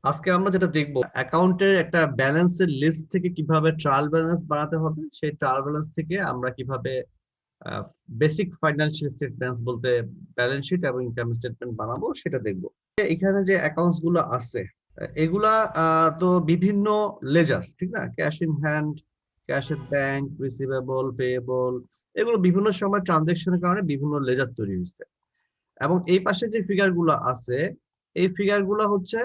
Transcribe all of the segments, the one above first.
আজকে আমরা যেটা দেখবো অ্যাকাউন্টের একটা ব্যালেন্সের লিস্ট থেকে কিভাবে ট্রায়াল ব্যালেন্স বানাতে হবে, সেই ট্রায়াল ব্যালেন্স থেকে আমরা কিভাবে বেসিক ফাইন্যান্সিয়াল স্টেটমেন্টস বলতে ব্যালেন্স শিট এবং ইনকাম স্টেটমেন্ট বানাবো সেটা দেখবো। এখানে যে অ্যাকাউন্টস গুলো আছে এগুলা তো বিভিন্ন লেজার, ঠিক না? Cash in hand, cash at bank, receivable, payable, এগুলো বিভিন্ন সময় ট্রানজেকশনের কারণে বিভিন্ন লেজার তৈরি হয়েছে। এবং এই পাশে যে ফিগার গুলো আছে এই ফিগার গুলো হচ্ছে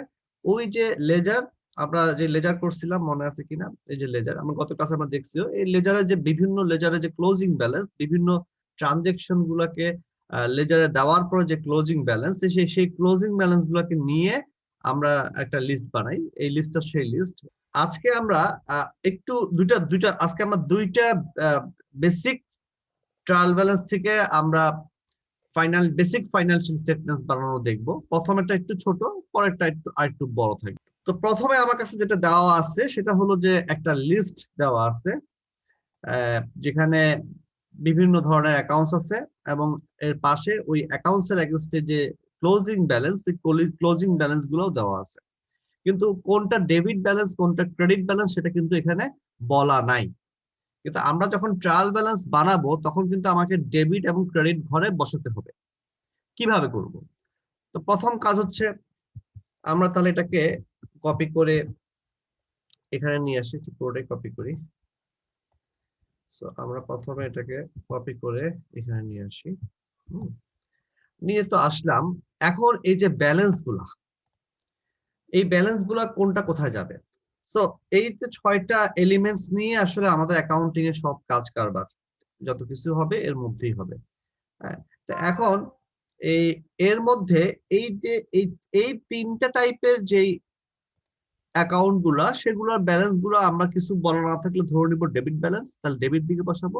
ওই যে লেজার, আমরা যে লেজার করছিলাম মনে আছে কিনা, এই যে লেজার আমরা গত ক্লাসে আমরা দেখছিও, এই লেজারের যে বিভিন্ন লেজারের যে ক্লোজিং ব্যালেন্স, বিভিন্ন ট্রানজেকশন গুলাকে লেজারে দেওয়ার পরে যে ক্লোজিং ব্যালেন্স, সেই ক্লোজিং ব্যালেন্স গুলাকে নিয়ে আমরা একটা লিস্ট বানাই। এই লিস্টটা সেই লিস্ট। আজকে আমরা একটু দুইটা দুইটা আজকে আমরা দুইটা বেসিক ট্রায়াল ব্যালেন্স থেকে আমরা বেসিক ফাইন্যান্সিয়াল স্টেটমেন্টস বানানো দেখবো। প্রথমেরটা একটু ছোট, পরেরটা একটু আরেকটু বড় থাকবে। তো প্রথমে আমার কাছে যেটা দেওয়া আছে সেটা হলো যে একটা লিস্ট দেওয়া আছে যেখানে বিভিন্ন ধরনের অ্যাকাউন্টস আছে এবং এর পাশে ওই অ্যাকাউন্টস এর এগেইনস্টে যে ক্লোজিং ব্যালেন্স, এই ক্লোজিং ব্যালেন্স গুলোও দেওয়া আছে। কিন্তু কোনটা ডেবিট ব্যালেন্স কোনটা ক্রেডিট ব্যালেন্স সেটা কিন্তু এখানে বলা নাই। কিন্তু আমরা যখন ট্রায়াল ব্যালেন্স বানাবো তখন কিন্তু আমাকে ডেবিট এবং ক্রেডিট ঘরে বসাতে হবে। কিভাবে করব? তো প্রথম কাজ হচ্ছে আমরা তাহলে এটাকে কপি করে এখানে নিয়ে আসি, পুরোটাই কপি করি। সো আমরা প্রথমে এটাকে কপি করে এখানে নিয়ে আসি। নিয়ে তো আসলাম। এখন এই যে ব্যালেন্স গুলা, এই ব্যালেন্স গুলা কোনটা কোথায় যাবে? সো এই যে 6টা এলিমেন্টস নিয়ে আসলে আমাদের অ্যাকাউন্টিং এর সব কাজ কারবার যত কিছু হবে এর মধ্যেই হবে। হ্যাঁ, তো এখন এই এর মধ্যে এই যে এই 3টা টাইপের যেই অ্যাকাউন্ট গুলা, সেগুলোর ব্যালেন্স গুলো আমরা কিছু বলা না থাকলে ধরে নিব ডেবিট ব্যালেন্স, তাহলে ডেবিট দিকে বসাবো।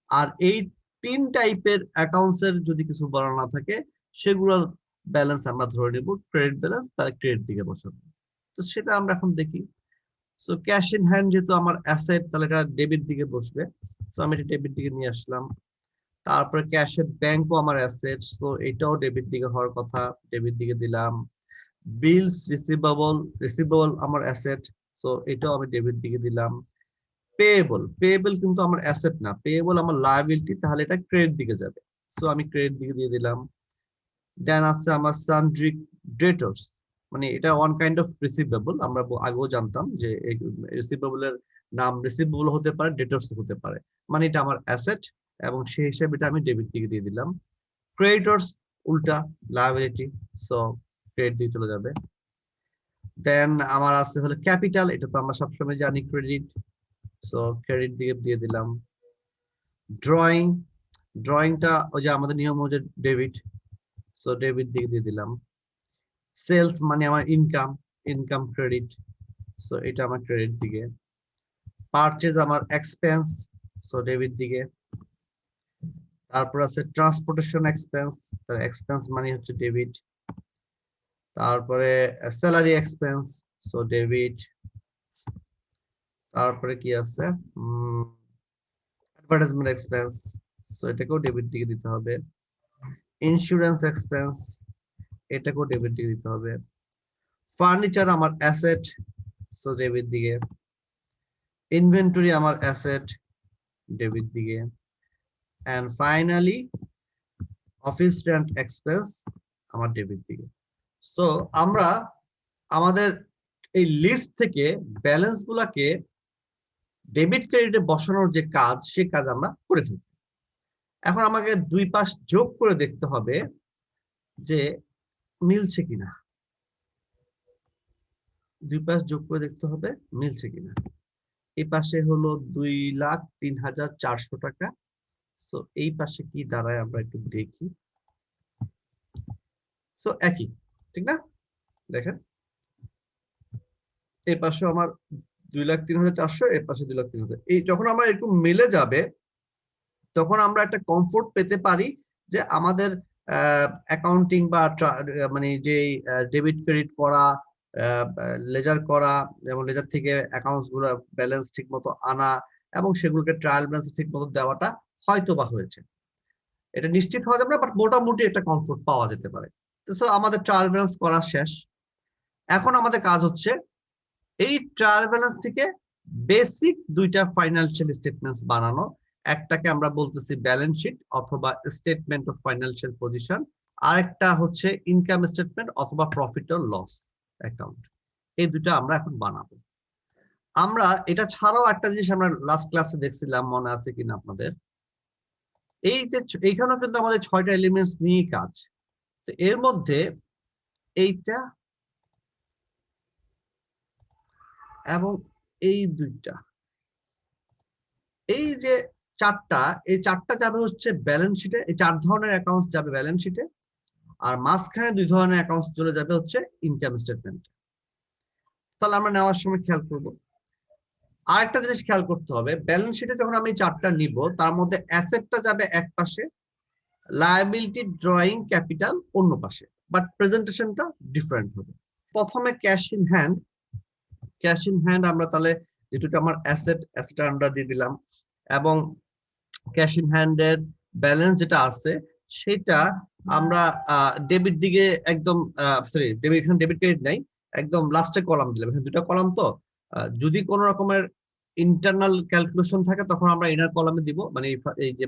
আর এই 3 টাইপের অ্যাকাউন্টস এর যদি কিছু বলা না থাকে সেগুলো ব্যালেন্স আমরা ধরে নিব ক্রেডিট ব্যালেন্স, তাহলে ক্রেডিট দিকে বসাবো। তো সেটা আমরা এখন দেখি। সো ক্যাশ ইন হ্যান্ড যেহেতু আমার অ্যাসেট, তাহলে এটা ডেবিট দিকে বসবে। সো আমি এটা ডেবিট দিকে নিয়ে আসলাম। তারপরে ক্যাশ এট ব্যাংকও আমার অ্যাসেট, তো এটাও ডেবিট দিকে হওয়ার কথা, ডেবিট দিকে দিলাম। বিলস রিসিভেবল আমার অ্যাসেট, সো এটাও আমি ডেবিট দিকে দিলাম। পেয়েবল কিন্তু আমার অ্যাসেট না, পেয়েবল আমার লায়াবিলিটি, তাহলে এটা ক্রেডিট দিকে যাবে। সো আমি ক্রেডিট দিকে দিয়ে দিলাম। দেন আছে আমার সানড্রি ডেটর্স, মানে এটা ওয়ান কাইন্ড অফ রিসিভেবল। আমরা আগেও জানতাম যে রিসিভেবল এর নাম রিসিভেবল হতে পারে, ডেটর্স হতে পারে, মানে এটা আমার অ্যাসেট এবং সেই হিসাবে এটা আমি ডেবিট দিকে দিয়ে দিলাম। ক্রেডিটর্স উল্টা, লায়াবিলিটি, সো ক্রেডিট দিয়ে চলে যাবে। দেন আমার আছে হলো ক্যাপিটাল, এটা তো আমরা সবসময় জানি ক্রেডিট, সো ক্রেডিট দিকে দিয়ে দিলাম। ড্রয়িং, ড্রয়িংটা ওই যে আমাদের নিয়ম অনুযায়ী ডেবিট, সো ডেবিট দিকে দিয়ে দিলাম। সেলস মানে আমার ইনকাম, ইনকাম ক্রেডিট, সো এটা আমার ক্রেডিট দিকে। পারচেজ আমার এক্সপেন্স, সো ডেবিট দিকে। তারপর আছে ট্রান্সপোর্টেশন এক্সপেন্স, তার এক্সপেন্স মানে হচ্ছে ডেবিট। তারপরে স্যালারি এক্সপেন্স, সো ডেবিট। তারপরে কি আছে, অ্যাডভার্টাইজমেন্ট এক্সপেন্স, সো এটাকেও ডেবিট দিকে দিতে হবে। ইন্স্যুরেন্স এক্সপেন্স, এটাকেও ডেবিট দিকে দিতে হবে। ফার্নিচার আমার অ্যাসেট, সো ডেবিট দিকে। ইনভেন্টরি আমার অ্যাসেট, ডেবিট দিকে। And finally office rent expense আমার ডেবিট দিকে। সো আমরা আমাদের এই লিস্ট থেকে ব্যালেন্স গুলাকে ডেবিট ক্রেডিটে বসানোর যে কাজ, সে কাজ আমরা করে ফেলছি। এখন আমাকে দুই পাশ যোগ করে দেখতে হবে যে মিলছে কিনা, দুই পাশ যোগ করে দেখতে হবে মিলছে কিনা। এই পাশে হলো 2,03,400 টাকা। সো এই পাশে কি দাঁড়ায় আমরা একটু দেখি। সো একই, ঠিক না? দেখেন এই পাশে আমার 2,03,400, এর পাশে 2,03,000। এই যখন আমার একটু মিলে যাবে তখন আমরা একটা কমফোর্ট পেতে পারি যে আমাদের অ্যাকাউন্টিং বা মানে যে ডেবিট ক্রেডিট করা, লেজার করা, যেমন লেজার থেকে অ্যাকাউন্টস গুলো ব্যালেন্স ঠিক মতো আনা এবং সেগুলোকে ট্রায়াল ব্যালেন্স ঠিক মতো দেওয়াটা হয়তো বা হয়েছে। এটা নিশ্চিত হওয়া যাবে না, বাট মোটামুটি একটা কমফোর্ট পাওয়া যেতে পারে। তো আমাদের ট্রায়াল ব্যালেন্স করা শেষ। এখন আমাদের কাজ হচ্ছে এই ট্রায়াল ব্যালেন্স থেকে বেসিক দুইটা ফাইন্যান্সিয়াল স্টেটমেন্টস বানানো। একটাকে আমরা বলতেছি ব্যালেন্স শিট অথবা স্টেটমেন্ট অফ ফাইন্যান্সিয়াল পজিশন, আরেকটা হচ্ছে ইনকাম স্টেটমেন্ট অথবা প্রফিট অর লস অ্যাকাউন্ট। এই দুটো আমরা এখন বানাবো। আমরা এটা ছাড়াও একটা জিনিস আমরা লাস্ট ক্লাসে দেখছিলাম, মনে আছে কিনা আপনাদের, এই যে এইখানেও কিন্তু আমাদের 6টা এলিমেন্টস নিয়ে কাজ। তো এর মধ্যে এইটা এবং এই দুইটা, এই যে চারটা, এই চারটা যাবে হচ্ছে ব্যালেন্স শিটে, এই 4 ধরনের অ্যাকাউন্ট যাবে ব্যালেন্স শিটে, আর মাঝখানে 2 ধরনের অ্যাকাউন্ট চলে যাবে হচ্ছে ইনকাম স্টেটমেন্ট। তাহলে আমরা নেওয়ার সময় খেয়াল করব। আরেকটা জিনিস খেয়াল করতে হবে, ব্যালেন্স শিটে যখন আমি 4টা নিব তার মধ্যে অ্যাসেটটা যাবে এক পাশে, লায়াবিলিটি ড্রয়িং ক্যাপিটাল অন্য পাশে, বাট প্রেজেন্টেশনটা ডিফারেন্ট হবে। প্রথমে cash in hand. Cash in hand আমরা তাহলে যেটুকু আমার অ্যাসেট আমরা দিয়ে দিলাম, এবং ক্যাশ ইন হ্যান্ডের ব্যালেন্স যেটা আছে সেটা আমরা ডেবিট দিকে একদম, সরি ডেবিট, এখানে ডেবিট ক্রেডিট নাই, একদম লাস্টে কলাম দিলাম। এখানে দুটো কলাম তো, যদি কোনো রকমের ইন্টারনাল ক্যালকুলেশন থাকে তখন আমরা ইনার কলামে দিব, মানে এই যে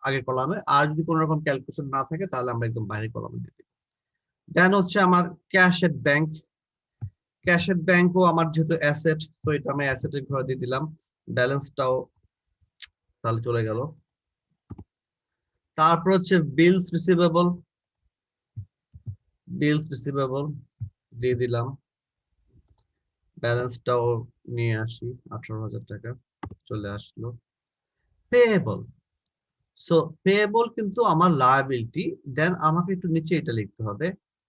আগের কলামে, আর যদি কোনো রকম ক্যালকুলেশন না থাকে তাহলে আমরা একদম বাইরের কলামে দিয়ে দিব। দেন হচ্ছে আমার cash at bank. Cash at ব্যাংকও আমার যেহেতু অ্যাসেট, তো এটা আমি অ্যাসেটের ঘরে দিয়ে দিলাম, ব্যালেন্সটাও তাহলে চলে গেল। তারপর হচ্ছে বিলস রিসিভেবল। বিলস রিসিভেবল দিয়ে দিলাম, ব্যালেন্সটাও নিয়ে আসি, 18,000 টাকা চলে আসলো। পেয়েবল। সো পেয়েবল কিন্তু আমার লায়াবিলিটি। দেন আমাকে একটু নিচে এটা লিখতে হবে।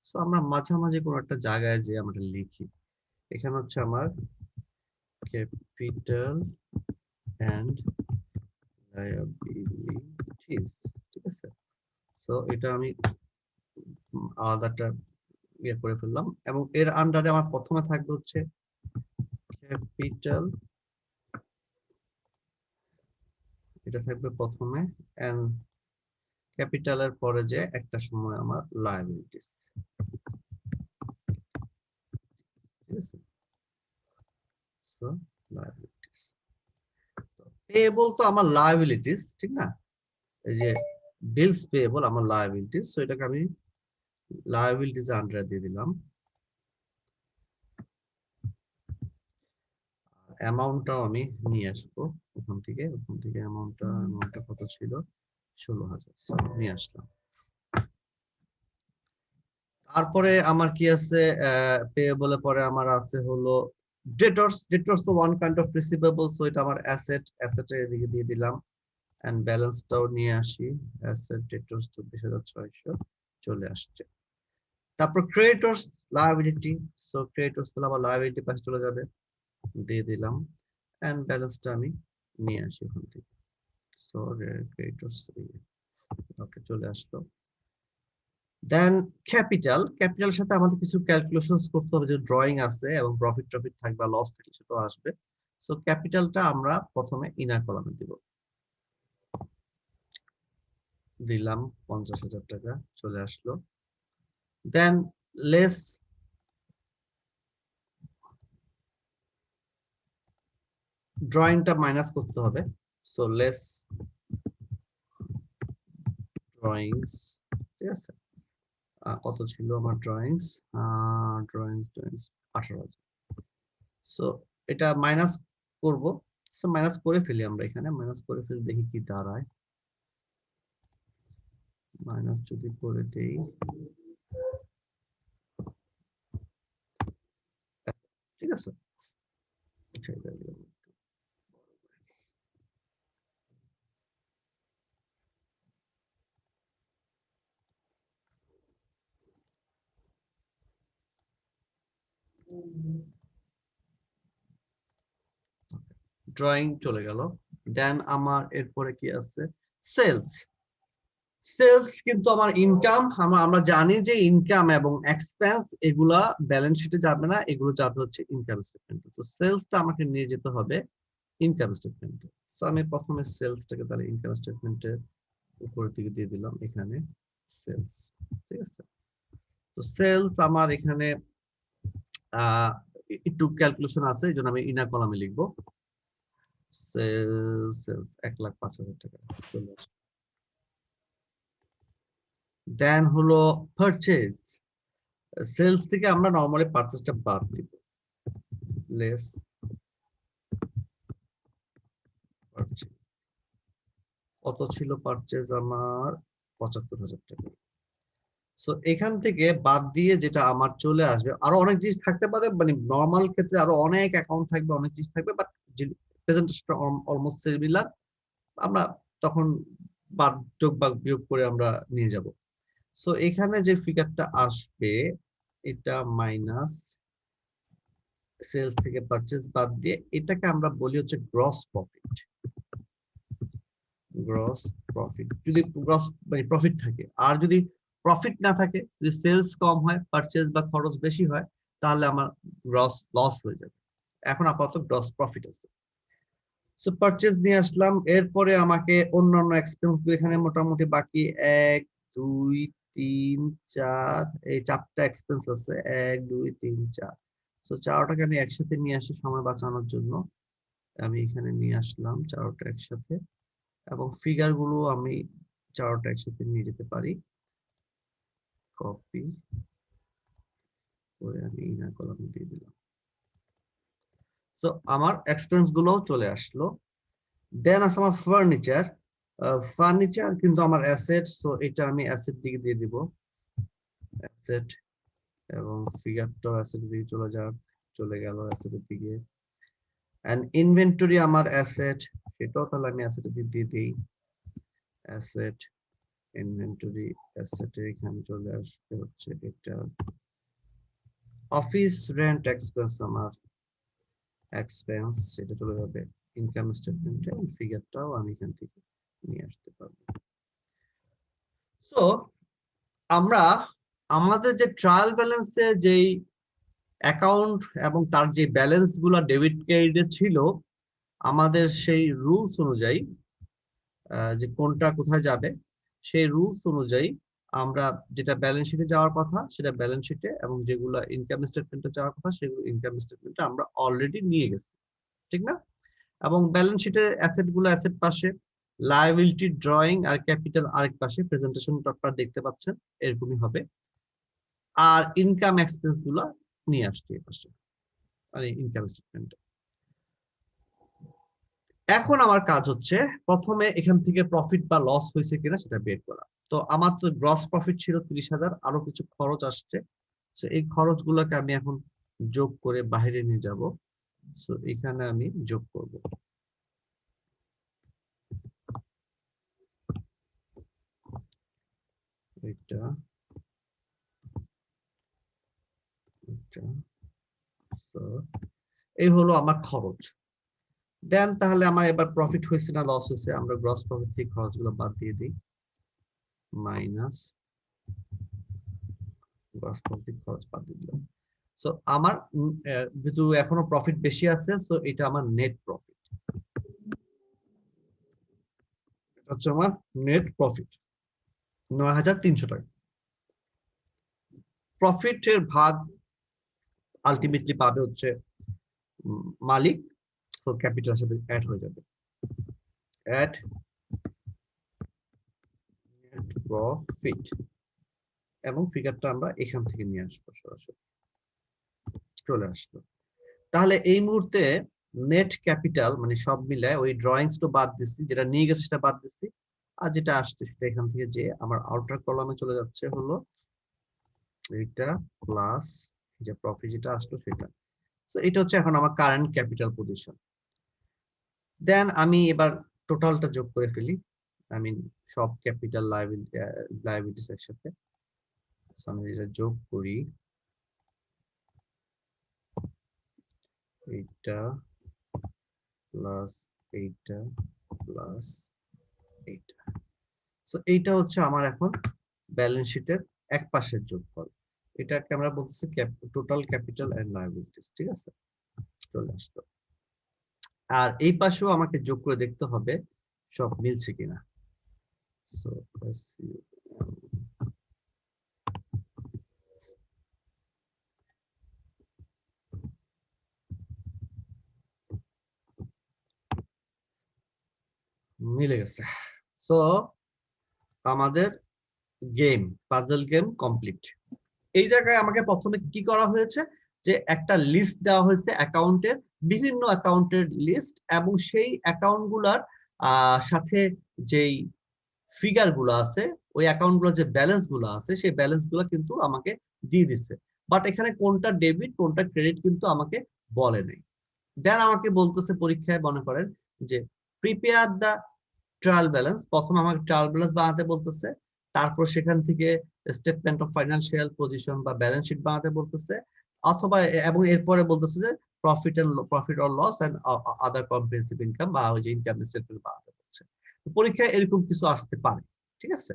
সো আমরা মাঝামাঝি কোনো একটা জায়গায় যে আমরা লিখি, এখানে হচ্ছে আমার ক্যাপিটাল এন্ড লায়াবিলিটিস, ঠিক আছে। তো এটা আমি আলাদাটা ইয়ে করে ফেললাম, এবং এর আন্ডারে আমার প্রথমে থাকবে হচ্ছে ক্যাপিটাল, এটা থাকবে প্রথমে, এন্ড ক্যাপিটালের পরে যে একটা সময় আমার লায়াবিলিটিস, ঠিক আছে। সো লায়াবিলিটিস, পেয়েবল তো আমার লায়াবিলিটিস, ঠিক না, এই যে বিলস পেয়েবল আমার লায়াবিলিটিস, সো এটাকে আমি লায়াবিলিটিস আন্ডারে দিয়ে দিলাম। অ্যামাউন্টটাও আমি নিয়ে আসবো ওখান থেকে, অ্যামাউন্টটা কত ছিল, 16,000, নিয়ে আসলাম। তারপরে আমার কি আছে, পেয়েবলের পরে আমার আছে হলো ডেটর্স। ডেটর্স তো one kind of receivable, so এটা আমার অ্যাসেটের এদিকে দিয়ে দিলাম, এন্ড ব্যালেন্সটাও নিয়ে আসি, অ্যাসেট ডেটর্স 24,600 চলে আসছে। তারপর ক্রেডিটর্স লায়াবিলিটি, সো ক্রেডিটর্স তাহলে আবার লায়াবিলিটি পাশে চলে যাবে, দিয়ে দিলাম, এন্ড ব্যালেন্সটা আমি নিয়ে আসি ওখান থেকে। সো ক্রেডিটর্স, ওকে চলে আসলো। দেন ক্যাপিটাল। ক্যাপিটালের সাথে আমাদের কিছু ক্যালকুলেশনস করতে হবে, যে ড্রয়িং আছে এবং প্রফিট থাকবে, লস থাকলে সেটাও আসবে। সো ক্যাপিটালটা আমরা প্রথমে ইনার কলামে দিব, দিলাম 50,000 টাকা চলে আসলো। দেন লেস, ড্রয়িংটা মাইনাস করতে হবে, সো লেস ড্রয়িংস, ঠিক আছে। কত ছিল আমার ড্রয়িংস, ড্রয়িংস 18,000। সো এটা মাইনাস করব, সো মাইনাস করে ফেলি, আমরা এখানে মাইনাস করে ফেলি, দেখি কি দাঁড়ায়। মাইনাস যদি করে দেই, ঠিক আছে। ড্রয়িং চলে গেল। দেন আমার এরপরে কি আছে, সেলস। সেলস কিন্তু আমার ইনকাম, আমরা জানি যে ইনকাম এবং এক্সপেন্স এগুলা ব্যালেন্স শিটে যাবে না, এগুলো যাবে হচ্ছে ইনকাম স্টেটমেন্টে। তো সেলসটা আমাকে নিয়ে যেতে হবে ইনকাম স্টেটমেন্টে। সো আমি প্রথমে সেলসটাকে তাহলে ইনকাম স্টেটমেন্টের উপরের দিকে দিয়ে দিলাম, এখানে সেলস, ঠিক আছে। তো সেলস আমার এখানে একটু ক্যালকুলেশন আছে, এই জন্য আমি ইনার কলামে লিখবো সেলস 1,05,000 টাকা চলে আসবে। দেন হলো পারচেজ, সেলস থেকে আমরা নরমালি পারচেজটা বাদ দিব, লেস পারচেজ। কত ছিল পারচেজ আমার? 75,000 টাকা। সো এখান থেকে বাদ দিয়ে যেটা আমার চলে আসবে, আরো অনেক জিনিস থাকতে পারে, মানে নরমাল ক্ষেত্রে আরো অনেক অ্যাকাউন্ট থাকবে, অনেক জিনিস থাকবে, বাট প্রেজেন্টেশনটা অলমোস্ট সিমিলার। আমরা তখন বাদ যোগ বা বিয়োগ করে আমরা নিয়ে যাব। সো এখানে যে ফিগারটা আসবে এটা মাইনাস সেলস থেকে পারচেজ বাদ দিয়ে, এটাকে আমরা বলি হচ্ছে গ্রস প্রফিট। গ্রস প্রফিট, যদি গ্রস মানে প্রফিট থাকে, আর যদি প্রফিট না থাকে, যদি সেলস কম হয়, পারচেজ বা খরচ বেশি হয়, তাহলে আমার গ্রস লস হয়ে যাবে। এখন আপাতত গ্রস প্রফিট আছে। সো পারচেজ নিয়ে আসলাম, এরপরে আমাকে অন্যান্য এক্সপেন্স গুলো এখানে মোটামুটি বাকি 1 2 3 4, এই 4টা এক্সপেন্স আছে, 1 2 3 4। সো 4টাকে আমি একসাথে নিয়ে আসি সময় বাঁচানোর জন্য, আমি এখানে নিয়ে আসলাম 4টা একসাথে, এবং ফিগার গুলো আমি 4টা একসাথে নিয়ে যেতে পারি, কপি করে আমি ইনার কলামে দিয়ে দিলাম। সো আমার এক্সপেন্স গুলোও চলে আসলো। দেন আছে আমার ফার্নিচার, ফার্নিচার কিন্তু আমার অ্যাসেট, সো এটা আমি অ্যাসেট দিকে দিয়ে দিব, অ্যাসেট, এবং ফিগারটাও অ্যাসেট দিকে চলে গেল অ্যাসেটের দিকে। এন্ড ইনভেন্টরি আমার অ্যাসেট, সেটাও তাহলে আমি অ্যাসেটের দিকে দিয়ে দিই, অ্যাসেট ইনভেন্টরি অ্যাসেটে এখানে চলে আসবে হচ্ছে এটা অফিস রেন্ট এক্সপেন্স, আমার এক্সপেন্স সেটা চলে যাবে ইনকাম স্টেটমেন্টে, ফিগারটাও আমি এখান থেকে নিয়ে আসতে পারবো। সো আমরা আমাদের যে ট্রায়াল ব্যালেন্সের যেই অ্যাকাউন্ট এবং তার যে ব্যালেন্স গুলো ডেবিট ক্রেডিটে ছিল, আমাদের সেই রুলস অনুযায়ী যে কোনটা কোথায় যাবে, সেই রুলস অনুযায়ী আমরা যেটা ব্যালেন্স শিটে যাওয়ার কথা সেটা ব্যালেন্স শিটে, এবং যেগুলো ইনকাম স্টেটমেন্টে যাওয়ার কথা সেগুলো ইনকাম স্টেটমেন্টে আমরা অলরেডি নিয়ে গেছি, ঠিক না? এবং ব্যালেন্স শিটের অ্যাসেট গুলো অ্যাসেট পাশে, লায়াবিলিটি ড্রয়িং আর ক্যাপিটাল আরেক পাশে, প্রেজেন্টেশনটা আপনারা দেখতে পাচ্ছেন এরকমই হবে। আর ইনকাম এক্সপেন্স গুলো নিয়ে আসছে এই পাশে, মানে ইনকাম স্টেটমেন্টে। এখন আমার কাজ হচ্ছে প্রথমে এখান থেকে প্রফিট বা লস হয়েছে কিনা সেটা বের করা। তো আমার তো গ্রস প্রফিট ছিল 30,000, আরো কিছু খরচ আসছে, তো এই খরচ গুলোকে আমি এখন যোগ করে বাইরে নিয়ে যাব। সো এখানে আমি যোগ করব, এটা এটা so, এই হলো আমার খরচ। দেন তাহলে আমার এবার প্রফিট হয়েছে না লস হয়েছে, আমরা গ্রস প্রফিট থেকে খরচগুলো বাদ দিয়ে দিই, মাইনাস গ্রস প্রফিট খরচ বাদ দিয়ে দিলাম। সো আমার যেহেতু এখনো প্রফিট বেশি আছে, সো এটা আমার নেট প্রফিট, এটা হচ্ছে আমার নেট প্রফিট 9,300 টাকা। প্রফিটের ভাগ আলটিমেটলি পাবে হচ্ছে মালিক, সো ক্যাপিটালের সাথে অ্যাড হয়ে যাবে, অ্যাড নেট প্রফিট, এবং ফিগারটা আমরা এখান থেকে নিয়ে আসবো, সরাসরি চলে আসলো। তাহলে এই মুহূর্তে নেট ক্যাপিটাল মানে সব মিলায় ওই ড্রয়িংস তো বাদ দিচ্ছি, যেটা নিয়ে গেছে সেটা বাদ দিচ্ছি, আর যেটা আসছে সেটা এখান থেকে যে আমার আউটার কলামে চলে যাচ্ছে হলো এইটা, প্লাস যে প্রফিট যেটা আসলো সেটা। সো এটা হচ্ছে এখন আমার কারেন্ট ক্যাপিটাল পজিশন। দেন আমি এবার টোটালটা যোগ করে ফেলি, আই মিন সব ক্যাপিটাল লায়াবিলিটিস একসাথে। সো আমি এটা যোগ করি, এইটা প্লাস এইটা প্লাস এইটা। সো এইটা হচ্ছে আমার এখন ব্যালেন্স শিটের এক পাশের যোগফল, এটাকে আমরা বলতেছি টোটাল ক্যাপিটাল এন্ড লায়াবিলিটিস, ঠিক আছে? চলে আসলো। আর এই পাশেও আমাকে যোগ করে দেখতে হবে সব মিলছে কিনা। সো মিলে গেছে। সো আমাদের গেম, পাজল গেম কমপ্লিট। এই জায়গায় আমাকে প্রথমে কি করা হয়েছে, যে একটা লিস্ট দেওয়া হয়েছে অ্যাকাউন্টের, বিভিন্ন অ্যাকাউন্টের লিস্ট, এবং সেই অ্যাকাউন্ট গুলার সাথে যেই ফিগার গুলো আছে, ওই অ্যাকাউন্ট গুলো যে ব্যালেন্স গুলো আছে, সেই ব্যালেন্স গুলো কিন্তু আমাকে দিয়ে দিচ্ছে। বাট এখানে কোনটা ডেবিট কোনটা ক্রেডিট কিন্তু আমাকে বলে নাই। দেন আমাকে বলতেছে পরীক্ষায়, মনে করেন যে প্রিপেয়ার দ্য ট্রায়াল ব্যালেন্স, প্রথম আমাকে ট্রায়াল ব্যালেন্স বানাতে বলতেছে, তারপর সেখান থেকে স্টেটমেন্ট অফ ফাইন্যান্সিয়াল পজিশন বা ব্যালেন্স শিট বানাতে বলতেছে, অথবা এবং এরপরে বলতেছে যে profit or loss and other comprehensive income বা ওই যে ইনকাম স্টেটমেন্ট বানাতে বলছে। পরীক্ষায় এরকম কিছু আসতে পারে, ঠিক আছে।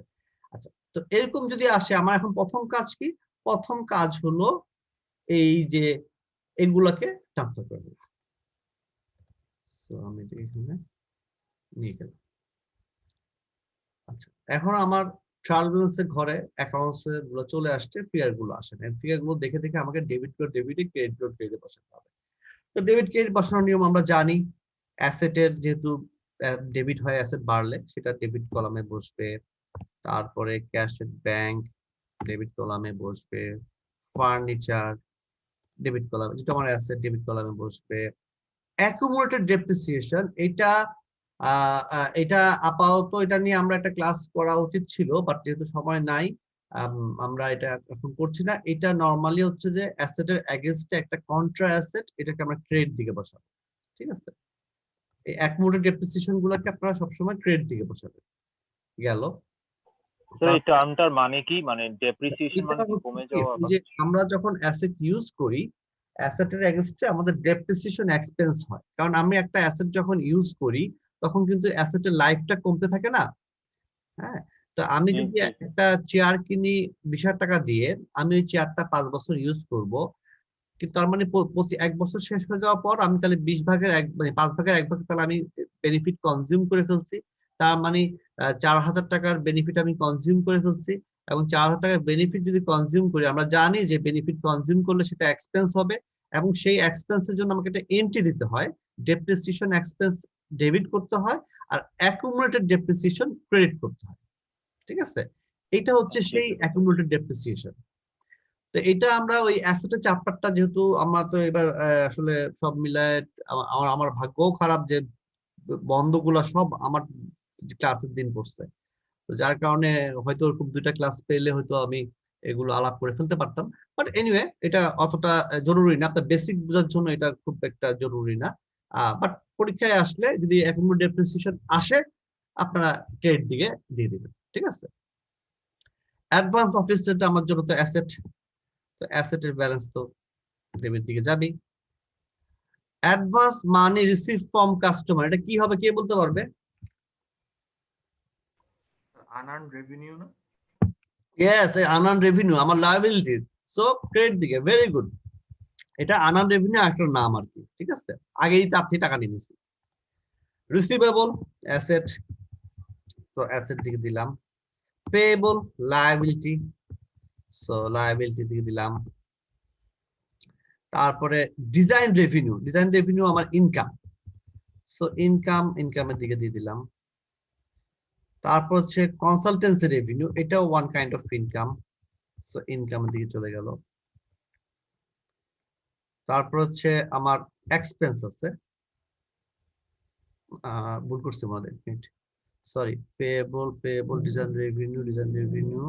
আচ্ছা, তো এরকম যদি আসে, আমার এখন প্রথম কাজ কি? প্রথম কাজ হলো এই যে এগুলাকে ট্রান্সফার করে দেবো। তো আমি এখানে নিয়ে গেলাম। আচ্ছা, এখন আমার ট্রায়াল ব্যালেন্সের ঘরে অ্যাকাউন্টস গুলো চলে আসছে, ফিগার গুলো আসে না। ফিগার গুলো দেখে দেখে আমাকে ডেবিট করে ডেবিটে, ক্রেডিট করে ক্রেডিটে বসাতে হবে। তো ডেবিট ক্রেডিট বসানোর নিয়ম আমরা জানি। অ্যাসেটের যেহেতু ডেবিট হয়, অ্যাসেট বাড়লে সেটা ডেবিট কলামে বসবে। তারপরে ক্যাশ এট ব্যাংক ডেবিট কলামে বসবে। ফার্নিচার ডেবিট কলামে, যেটা আমার অ্যাসেট, ডেবিট কলামে বসবে। অ্যাকুমুলেটেড ডেপ্রিসিয়েশন, এটা আপাতত এটা নিয়ে আমরা একটা ক্লাস করা উচিত ছিল, বাট যেহেতু সময় নাই, আমরা এটা এখন করছি না। এটা নরমালি হচ্ছে যে অ্যাসেটের এগেইনস্টে একটা কন্ট্রা অ্যাসেট, এটাকে আমরা ক্রেডিট দিকে বসাবো, ঠিক আছে। এই অ্যাকুমুলেটেড ডেপ্রিসিয়েশন গুলোকে আপনারা সবসময় ক্রেডিট দিকে বসাবেন। গেল। স্যার এই টার্মটার মানে কি, মানে ডেপ্রিসিয়েশন মানে কি কমে যাওয়া? যে আমরা যখন অ্যাসেট ইউজ করি, অ্যাসেটের এগেইনস্টে আমাদের ডেপ্রিসিয়েশন এক্সপেন্স হয়, কারণ আমি একটা অ্যাসেট যখন ইউজ করি তখন কিন্তু অ্যাসেটের লাইফটা কমতে থাকে না। হ্যাঁ, তো আমি যদি একটা চেয়ার কিনি 20,000 টাকা দিয়ে, আমি ওই চেয়ারটা 5 বছর ইউজ করব, কিন্তু তার মানে প্রতি 1 বছর শেষ হয়ে যাওয়ার পর আমি তাহলে 20 ভাগের 1 মানে 5 ভাগের 1 ভাগ তাহলে আমি বেনিফিট কনজিউম করে ফেলছি। তার মানে 4,000 টাকার বেনিফিট আমি কনজিউম করে ফেলছি। এবং 4,000 টাকার বেনিফিট যদি কনজিউম করি, আমরা জানি যে বেনিফিট কনজিউম করলে সেটা এক্সপেন্স হবে, এবং সেই এক্সপেন্সের জন্য আমাকে একটা এন্ট্রি দিতে হয়, ডেপ্রিসিয়েশন এক্সপেন্স ডেবিট করতে হয়, আর অ্যাকুমুলেটেড ডেপ্রিসিয়েশন ক্রেডিট করতে হয়, ঠিক আছে। এটা হচ্ছে সেই অ্যাকুমুলেটেড ডেপ্রিসিয়েশন। তো এটা আমরা ওই অ্যাসেটের চ্যাপ্টারটা, যেহেতু আমরা তো এবার আসলে সব মিলায় আমার আমার ভাগ্যও খারাপ যে বন্ধগুলা সব আমার ক্লাসের দিন পড়ছে, তো যার কারণে হয়তো ওরকম 2টা ক্লাস পেলে হয়তো আমি এগুলো আলাপ করে ফেলতে পারতাম। বাট এনিওয়ে, এটা অতটা জরুরি না, আপনার বেসিক বোঝার জন্য এটা খুব একটা জরুরি না। বাট পরীক্ষায় আসলে যদি অ্যাকুমুলেটেড ডেপ্রিসিয়েশন আসে, আপনারা ক্রেডিট দিকে দিয়ে দিবেন, ঠিক আছে। অ্যাডভান্স অফিস রেন্ট আমার জন্য তো অ্যাসেট, তো অ্যাসেটের ব্যালেন্স তো ডেবিট দিকে যাবে। Advance money receive from customer, এটা কি হবে, কে বলতে পারবে? আনআর্ন রেভিনিউ না? ইয়েস, আনআর্ন রেভিনিউ আমার লায়াবিলিটি, সো ক্রেডিট দিকে, ভেরি গুড। এটা আনআর্ন রেভিনিউ একটা নাম আর কি, ঠিক আছে, আগেই তার থেকে টাকা নিয়েছি। রিসিভেবল অ্যাসেট, তো অ্যাসেট দিকে দিলাম। পেয়েবল লায়াবিলিটি, সো লায়াবিলিটি দিকে দিলাম। তারপরে ডিজাইন রেভিনিউ আমার ইনকাম, সো ইনকামের দিকে দিয়ে দিলাম। তারপর হচ্ছে কনসালটেন্সি রেভিনিউ, এটাও one kind of income, so ইনকামের দিকে চলে গেল। তারপর হচ্ছে আমার এক্সপেন্স আছে, ভুল করছি আমাদের, সরি, পেয়েবল ডিজাইন রেভিনিউ,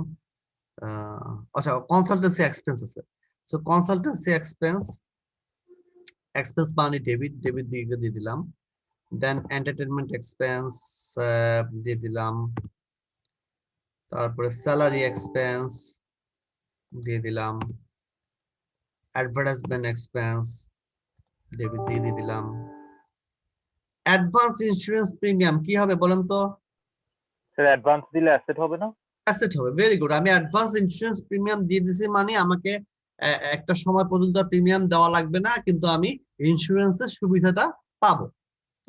আচ্ছা কনসালটেন্সি এক্সপেন্স আছে, সো কনসালটেন্সি এক্সপেন্স মানে ডেবিট দিকে দিয়ে দিলাম। দেন এন্টারটেনমেন্ট এক্সপেন্স দিয়ে দিলাম। তারপরে স্যালারি এক্সপেন্স দিয়ে দিলাম। অ্যাডভার্টাইজমেন্ট এক্সপেন্স ডেবিট দিয়ে দিলাম। অ্যাডভান্স ইন্স্যুরেন্স প্রিমিয়াম কি হবে বলেন তো? স্যার অ্যাডভান্স দিলে অ্যাসেট হবে না? অ্যাসেট হবে, ভেরি গুড। আমি অ্যাডভান্স ইন্স্যুরেন্স প্রিমিয়াম দিয়ে দিছি, মানে আমাকে একটা সময় পর্যন্ত প্রিমিয়াম দেওয়া লাগবে না, কিন্তু আমি ইন্স্যুরেন্সের সুবিধাটা পাবো।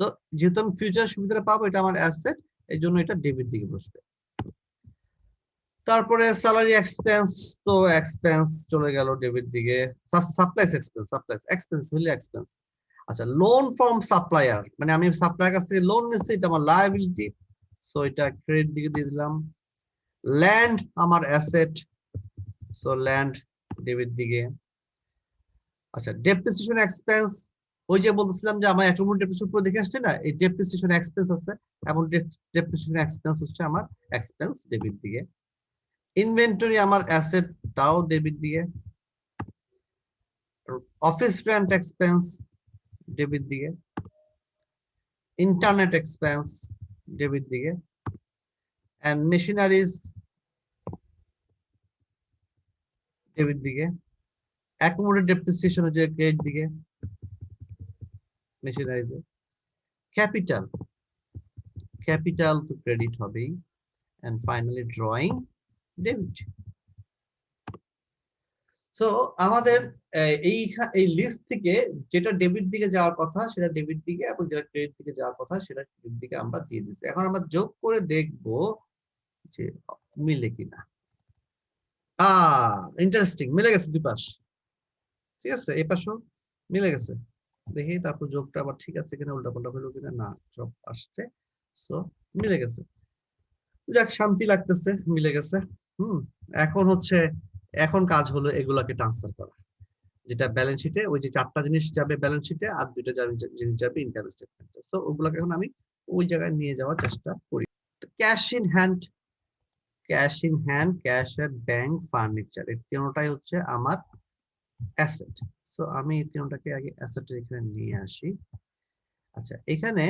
তো যেহেতু আমি ফিউচার সুবিধাটা পাবো, এটা আমার অ্যাসেট, এই জন্য এটা ডেবিট দিকে বসবে। তারপরে স্যালারি এক্সপেন্স, তো এক্সপেন্স চলে গেল ডেবিট দিকে। এক্সপেন্স হলে এক্সপেন্স। আচ্ছা, লোন ফ্রম সাপ্লায়ার, মানে আমি সাপ্লায়ার কাছ থেকে লোন নিচ্ছি, এটা আমার লায়াবিলিটি, সো এটা ক্রেডিট দিকে দিয়ে দিলাম। ল্যান্ড আমার অ্যাসেট, সো ল্যান্ড ডেবিট দিকে। আচ্ছা, ডেপ্রিসিয়েশন এক্সপেন্স, ওই যে বলতেছিলাম যে আমার অ্যাকাউন্ট ডেপ্রিসিয়েশন পুরো দেখে আসছে না, এই ডেপ্রিসিয়েশন এক্সপেন্স আছে, এবং ডেপ্রিসিয়েশন এক্সপেন্স হচ্ছে আমার এক্সপেন্স ডেবিট দিকে। ইনভেন্টরি আমার অ্যাসেট, তাও ডেবিট দিকে। অফিস রেন্ট এক্সপেন্স ডেবিট দিকে। ইন্টারনেট এক্সপেন্স ডেবিট দিকে। এন্ড মেশিনারিজ ডেবিট দিকে। অ্যাকুমুলেটেড ডেপ্রিসিয়েশন হচ্ছে ক্রেডিট দিকে মেশিনারিজে। ক্যাপিটাল, ক্যাপিটাল তো ক্রেডিট হবেই। And finally drawing debit. So আমাদের এই লিস্ট থেকে যেটা ডেবিট দিকে যাওয়ার কথা সেটা ডেবিট দিকে, এবং যেটা ক্রেডিট দিকে যাওয়ার কথা সেটা ক্রেডিট দিকে আমরা দিয়ে দিচ্ছি। এখন আমরা যোগ করে দেখব যে মিলে কিনা। ইন্টারেস্টিং, মিলে গেছে দুই পাশ। ঠিক আছে, এই পাশও মিলে গেছে। দেখি তারপর যোগটা আবার ঠিক আছে কিনা, উল্টা পাল্টা হলো কিনা। না, সব আসছে। সো মিলে গেছে, যাক শান্তি লাগতেছে, মিলে গেছে। এখন হচ্ছে, এখন কাজ হলো এগুলাকে ট্রান্সফার করা। যেটা ব্যালেন্স শিটে, ওই যে 4টা জিনিস যাবে ব্যালেন্স শিটে, আর 2টা জিনিস যাবে ইনকাম স্টেটমেন্টে। সো ওগুলোকে এখন আমি ওই জায়গায় নিয়ে যাওয়ার চেষ্টা করি। Cash in hand, cash in hand, cash at bank, furniture, এই তিনটাই হচ্ছে আমার অ্যাসেট। সো আমি এই তিনটাকে আগে অ্যাসেটের এখানে নিয়ে আসি। আচ্ছা, এখানে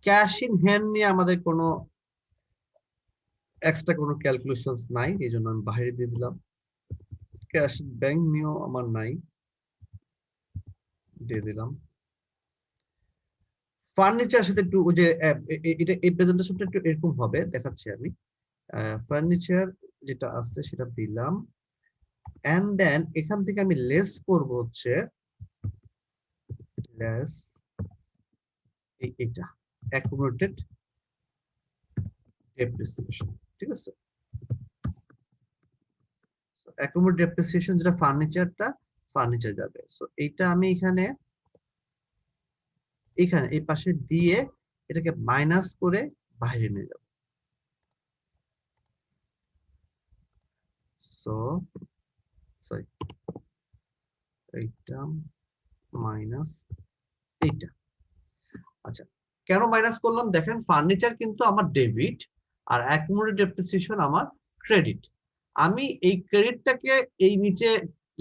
ক্যাশ ইন হ্যান্ড নিয়ে আমাদের কোনো এক্সট্রা কোনো ক্যালকুলেশনস নাই, এই জন্য আমি বাইরে দিয়ে দিলাম। ক্যাশ ব্যাংক নিয়েও আমার নাই, দিয়ে দিলাম। ফার্নিচার সাথে একটু ওই যে এটা, এই প্রেজেন্টেশনটা একটু এরকম হবে, দেখাচ্ছি আমি। ফার্নিচার যেটা আছে সেটা দিলাম, এন্ড দেন এখান থেকে আমি লেস করব হচ্ছে লেস এটা অ্যাকুমুলেটেড ডেপ্রিসিয়েশন। ঠিক আছে, অ্যাকুমুলেটেড ডেপ্রিসিয়েশন যেটা ফার্নিচারটা, ফার্নিচার যাবে। সো এইটা আমি এখানে এখানে এই পাশে দিয়ে এটাকে মাইনাস করে বাইরে নিয়ে যাব। সো সরি, এইটা মাইনাস এইটা। আচ্ছা, কেন মাইনাস করলাম দেখেন, ফার্নিচার কিন্তু আমার ডেবিট আর অ্যাকুমুলেটেড ডেপ্রিসিয়েশন আমার ক্রেডিট। আমি এই ক্রেডিটটাকে এই নিচে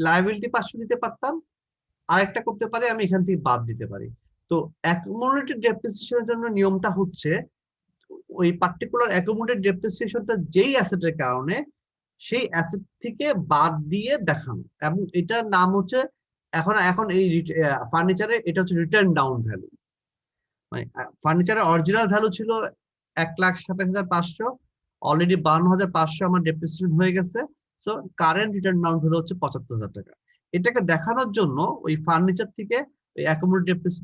লায়াবিলিটি পাশে দিতে পারতাম, আরেকটা করতে পারি আমি এখান থেকে বাদ দিতে পারি। তো অ্যাকুমুলেটেড ডেপ্রিসিয়েশনের জন্য নিয়মটা হচ্ছে ওই পার্টিকুলার অ্যাকুমুলেটেড ডেপ্রিসিয়েশনটা যেই অ্যাসেটের কারণে, সেই অ্যাসেট থেকে বাদ দিয়ে দেখানো, এবং এটার নাম হচ্ছে এখন এখন এই ফার্নিচারে এটা হচ্ছে রিটার্ন ডাউন ভ্যালু। মানে ফার্নিচারের অরিজিনাল ভ্যালু ছিল 1,27,500, অলরেডি 52,500 আমার ডেপ্রিসিয়েশন হয়ে গেছে। So current return down value হচ্ছে 75,000 টাকা। এটাকে দেখানোর জন্য ওই ফার্নিচার থেকে ওই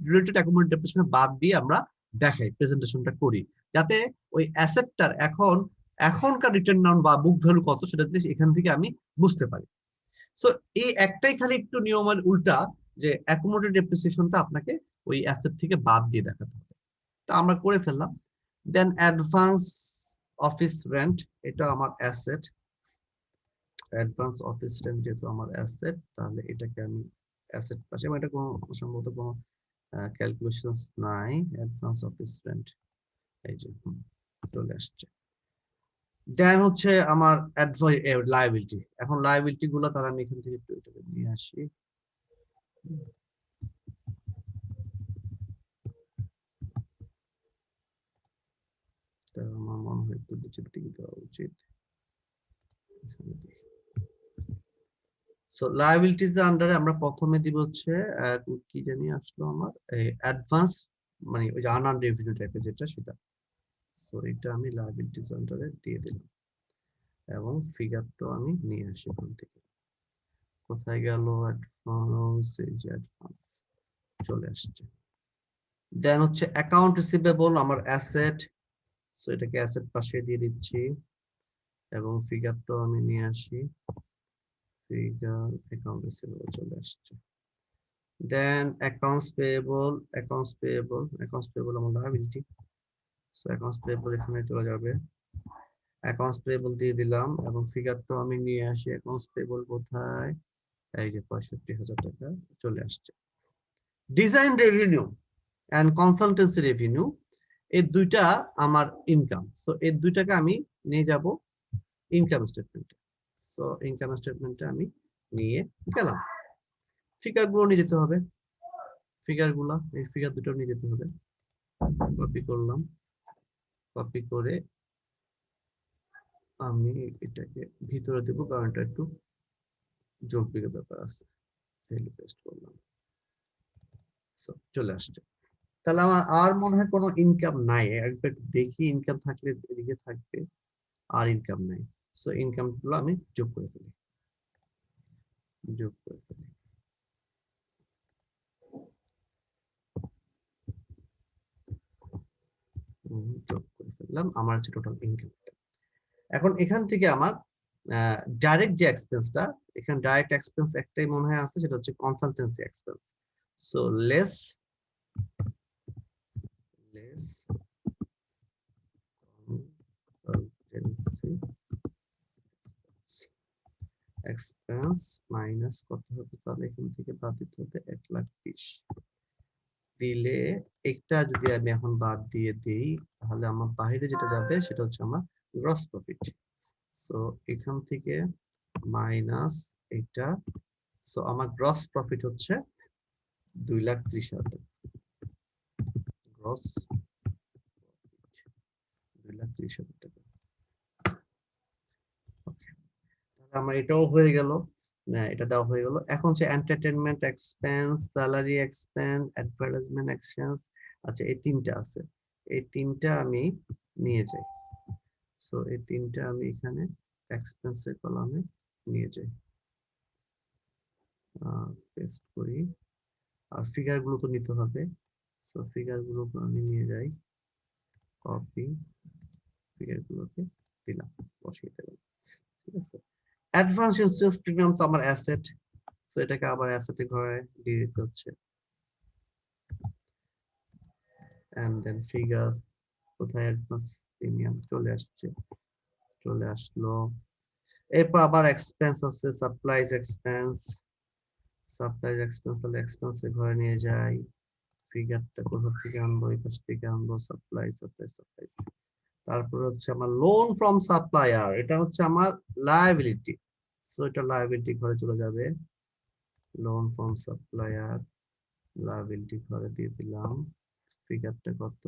রিলেটেড অ্যাকুমুলেটেড ডেপ্রিসিয়েশন বাদ দিয়ে আমরা দেখাই, প্রেজেন্টেশনটা করি, যাতে ওই অ্যাসেটটার এখনকার রিটার্ন ডাউন বা বুক ভ্যালু কত সেটা এখান থেকে আমি বুঝতে পারি। সো এই একটাই খালি একটু নিয়মের উল্টা, যে অ্যাকুমুলেটেড ডেপ্রিসিয়েশনটা আপনাকে ওই অ্যাসেট থেকে বাদ দিয়ে দেখাতে হবে। তা আমরা করে ফেললাম। দেন অ্যাডভান্স অফিস রেন্ট, এটা আমার অ্যাসেট। অ্যাডভান্স অফিস রেন্ট যেহেতু আমার অ্যাসেট, তাহলে এটাকে আমি অ্যাসেট পাশে, এবং এটা কোনো সম্ভবত কোনো ক্যালকুলেশনস নাই। অ্যাডভান্স অফিস রেন্ট, এই যে চলে আসছে। দেন হচ্ছে আমার লায়াবিলিটি। এখন লায়াবিলিটি গুলো তাহলে আমি এখান থেকে একটু এটাকে নিয়ে আসি। আমার মনে হয় একটু নিচের দিকে দেওয়া উচিত। সো লায়াবিলিটিজ এর আন্ডারে আমরা প্রথমে দিব হচ্ছে কি জানি আসলো আমার, অ্যাডভান্স, মানে ওই যে আনআর্নড রেভিনিউ টাইপের যেটা, সেটা। সো এটা আমি লায়াবিলিটিজ আন্ডারে দিয়ে দিলাম, এবং ফিগারটা আমি নিয়ে আসি ওখান থেকে। কোথায় গেল অ্যাডভান্স? এই যে অ্যাডভান্স চলে আসছে। দেন হচ্ছে অ্যাকাউন্ট রিসিভেবল আমার অ্যাসেট, সো এটাকে অ্যাসেট পাশে দিয়ে দিচ্ছি, এবং ফিগারটা আমি নিয়ে আসি। ফিগার অ্যাকাউন্ট রিসিভেবল চলে আসছে। দেন অ্যাকাউন্টস পেয়েবল, অ্যাকাউন্টস পেয়েবল আমার লায়াবিলিটি। সো অ্যাকাউন্টস পেয়েবল এখানে চলে যাবে, অ্যাকাউন্টস পেয়েবল দিয়ে দিলাম এবং ফিগারটা আমি নিয়ে আসি। অ্যাকাউন্টস পেয়েবল কোথায়, এই যে 65,000 টাকা চলে আসছে। Design revenue and consultancy revenue, এই দুইটা আমার ইনকাম। সো এই দুইটাকে আমি নিয়ে যাব ইনকাম স্টেটমেন্টে। সো ইনকাম স্টেটমেন্টে আমি নিয়ে গেলাম। ফিগার গুলো নিয়ে যেতে হবে, ফিগার গুলা, এই ফিগার দুটো নিয়ে যেতে হবে। কপি করলাম, কপি করে আমি এটাকে ভিতরে দেবো, কারণ এটা একটু যোগ বিয়োগের ব্যাপার আছে। পেস্ট করলাম, চলে আসছে। তাহলে আমার আর মনে হয় কোনো ইনকাম নাই, একবার দেখি ইনকাম থাকলে এদিকে থাকবে, আর ইনকাম নাই। সো ইনকাম গুলো আমি যোগ করে ফেলি, যোগ করে ফেলি। যোগ করে ফেললাম, আমার হচ্ছে টোটাল ইনকাম। এখন এখান থেকে আমার ডাইরেক্ট যে এক্সপেন্সটা, এখানে ডাইরেক্ট এক্সপেন্স একটাই মনে হয় আছে, সেটা হচ্ছে consultancy expense. So less consultancy expense minus কত হবে, তাহলে এখান থেকে বাদ দিতে হবে 1,20,000 দিলে, একটা যদি আমি এখন বাদ দিয়ে দিই তাহলে আমার বাইরে যেটা যাবে সেটা হচ্ছে আমার গ্রস প্রফিট। সো এখান থেকে মাইনাস এটা, সো আমার গ্রস প্রফিট হচ্ছে 2,30,000 টাকা। গ্রস 2,30,000 টাকা। তাহলে আমার এটাও হয়ে গেল, এটা দেওয়া হয়ে গেল। এখন হচ্ছে entertainment expense, salary expense, advertisement expense. আচ্ছা এই তিনটা আছে, এই তিনটা আমি নিয়ে যাই। সো এই তিনটা আমি এখানে এক্সপেন্সের কলামে নিয়ে যাই, পেস্ট করি। আর ফিগার গুলো তো নিতে হবে, সো ফিগার গুলো আমি নিয়ে যাই, কপি, ফিগার গুলোকে দিলাম, বসিয়ে দিলাম। ঠিক আছে। অ্যাডভান্স ইন্স্যুরেন্স প্রিমিয়াম তো আমার অ্যাসেট, সো এটাকে আবার অ্যাসেটে ঘরে দিয়ে দিতে হচ্ছে। এন্ড দেন ফিগার কোথায়, অ্যাডভান্স প্রিমিয়াম চলে আসছে, চলে আসলো। এরপর আবার এক্সপেন্স আছে, সাপ্লাইজ এক্সপেন্স, সাপ্লাইজ এক্সপেন্স, তাহলে এক্সপেন্সের ঘরে নিয়ে যাই। ফিগারটা কোথা থেকে আনবো, এই পাশ থেকে আনবো, সাপ্লাই সাপ্লাই সাপ্লাই। তারপর হচ্ছে আমার লোন ফ্রম সাপ্লায়ার, এটা হচ্ছে আমার লায়াবিলিটি। সো এটা লায়াবিলিটি ঘরে চলে যাবে, লোন ফ্রম সাপ্লায়ার লায়াবিলিটি ঘরে দিয়ে দিলাম। ফিগারটা কত,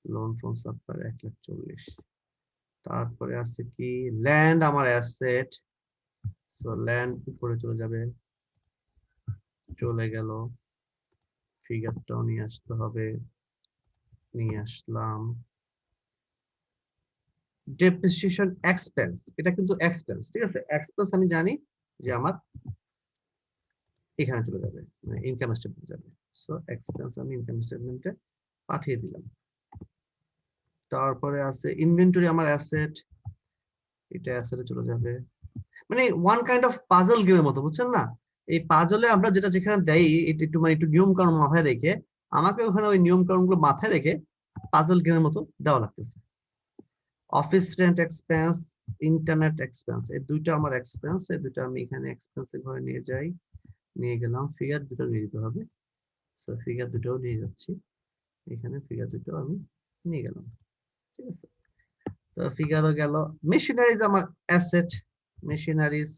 লোন ফ্রম সাপ্লায়ার 1,40,000। তারপরে আছে কি, ল্যান্ড আমার অ্যাসেট, সো ল্যান্ড উপরে চলে যাবে, চলে গেল। ফিগারটাও নিয়ে আসতে হবে, নিয়ে আসলাম। ডেপ্রিসিয়েশন এক্সপেন্স, এটা কিন্তু এক্সপেন্স, ঠিক আছে। এক্সপেন্স আমি জানি যে আমার এখানে চলে যাবে, মানে ইনকাম স্টেটমেন্টে যাবে। সো এক্সপেন্স আমি ইনকাম স্টেটমেন্টে পাঠিয়ে দিলাম। তারপরে আছে ইনভেন্টরি আমার অ্যাসেট, এটা অ্যাসেটে চলে যাবে। মানে ওয়ান কাইন্ড অফ পাজল গেমের মতো, বুঝছেন না? এই পাজলে আমরা যেটা যেখানে দেই, এটা একটু মানে একটু নিয়ম কানুন মাথায় রেখে, আমাকে ওখানে ওই নিয়ম কানুন গুলো মাথায় রেখে পাজল গেমের মতো দেওয়া লাগতেছে। Office rent expense, internet expense, এই দুইটা আমার এক্সপেন্স, এই দুইটা আমি এখানে এক্সপেন্সের ঘরে নিয়ে যাই, নিয়ে গেলাম। ফিগার দুটো নিয়ে যেতে হবে, সো ফিগার দুটোও নিয়ে যাচ্ছি, এখানে ফিগার দুটো আমি নিয়ে গেলাম। ঠিক আছে, তো ফিগারও গেল। মেশিনারিজ আমার অ্যাসেট, মেশিনারিজ,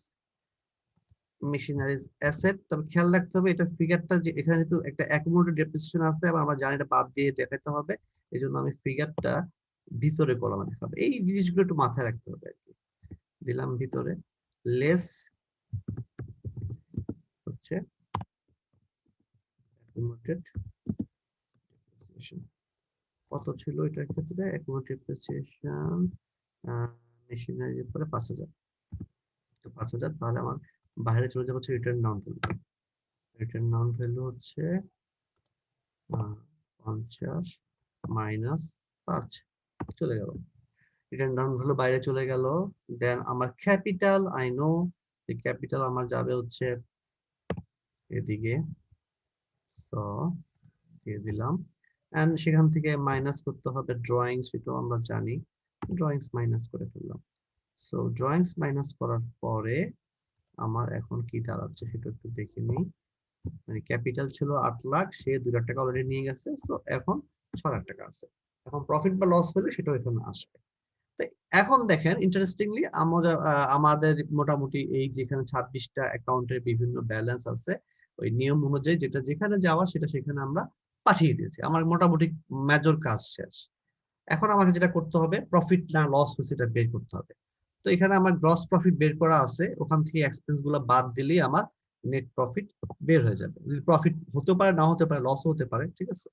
মেশিনারিজ অ্যাসেট। তবে খেয়াল রাখতে হবে এটা ফিগারটা যে এখানে যেহেতু একটা অ্যাকুমুলেটেড ডেপ্রিসিয়েশন আছে, এবং আমরা জানি এটা বাদ দিয়ে দেখাতে হবে, এই জন্য আমি ফিগারটা ভিতরে কলামে দেখাবো। এই জিনিসগুলো একটু মাথায় রাখতে হবে আর কি। দিলাম ভিতরে, লেস হচ্ছে accumulated depreciation। কত ছিল এটার ক্ষেত্রে accumulated depreciation, মেশিনারির পরে 5,000, তো 5,000, তাহলে আমার বাইরে চলে যাবে হচ্ছে return down value. Return down value হচ্ছে 50 মাইনাস 5, চলে গেল। রিটার্ন ডাউন ভ্যালু বাইরে চলে গেল। দেন আমার ক্যাপিটাল, আই নো যে ক্যাপিটাল আমার যাবে হচ্ছে এদিকে, সো দিয়ে দিলাম। এন্ড সেখান থেকে মাইনাস করতে হবে ড্রয়িংস, সেটাও আমরা জানি, ড্রয়িংস মাইনাস করে ফেললাম। সো ড্রয়িংস মাইনাস করার পরে আমার এখন কি দাঁড়াচ্ছে সেটা একটু দেখে নিই। মানে ক্যাপিটাল ছিল 8 লাখ, সে 2 লাখ টাকা অলরেডি নিয়ে গেছে, তো এখন 6 লাখ টাকা আছে। এখন প্রফিট বা লস হলে সেটাও এখানে আসবে। তো এখন দেখেন ইন্টারেস্টিংলি আমাদের মোটামুটি এই যেখানে 26টা অ্যাকাউন্টের বিভিন্ন ব্যালেন্স আছে, ওই নিয়ম অনুযায়ী যেটা যেখানে যাওয়া সেটা সেখানে আমরা পাঠিয়ে দিয়েছি। আমার মোটামুটি মেজর কাজ শেষ। এখন আমাকে যেটা করতে হবে, প্রফিট না লস হচ্ছে সেটা বের করতে হবে। তো এখানে আমার গ্রস প্রফিট বের করা আছে, ওখান থেকে এক্সপেন্স গুলো বাদ দিলেই আমার নেট প্রফিট বের হয়ে যাবে। প্রফিট হতে পারে, না হতে পারে, লসও হতে পারে, ঠিক আছে।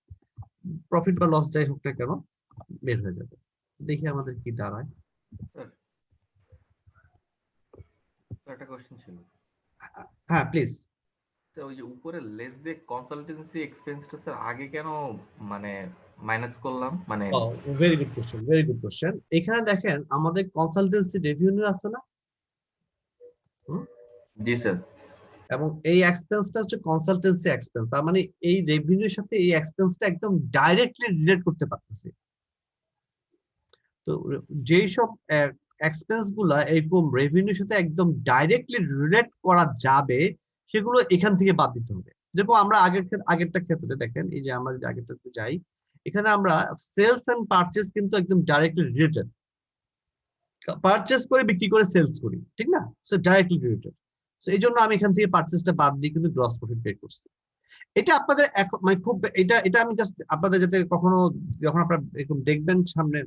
প্রফিট বা লস যাই হোক না কেন বের হয়ে যাবে। দেখি আমাদের কি দাঁড়ায়। স্যার একটা কোশ্চেন ছিল। হ্যাঁ প্লিজ। স্যার ওই যে উপরে লেস দিয়ে কনসালটেন্সি এক্সপেন্সটা স্যার আগে কেন মানে মাইনাস করলাম মানে? Very good question, very good question. এখানে দেখেন আমাদের কনসালটেন্সি রেভিনিউ আছে না? জি স্যার। এবং এই এক্সপেন্সটা হচ্ছে কনসালটেন্সি এক্সপেন্স, তার মানে এই রেভিনিউর সাথে এই এক্সপেন্সটা একদম ডাইরেক্টলি রিলেট করতে পারতেছে। তো যেই সব এক্সপেন্স গুলা এরকম রেভিনিউর সাথে একদম ডাইরেক্টলি রিলেট করা যাবে সেগুলো এখান থেকে বাদ দিতে হবে। যেরকম আমরা আগেরটা ক্ষেত্রে দেখেন, এই যে আমরা যদি আগেরটাতে যাই, এখানে আমরা সেলস এন্ড পারচেজ কিন্তু একদম ডাইরেক্টলি রিলেটেড। পারচেজ করে বিক্রি করে সেলস করি, ঠিক না? So directly related. সো এই জন্য আমি এখান থেকে পারচেজটা বাদ দিয়ে কিন্তু গ্রস প্রফিট বের করছি। এটা আপনাদের মানে খুব এটা আমি জাস্ট আপনাদের যাতে কখনো যখন আপনারা এরকম দেখবেন সামনে,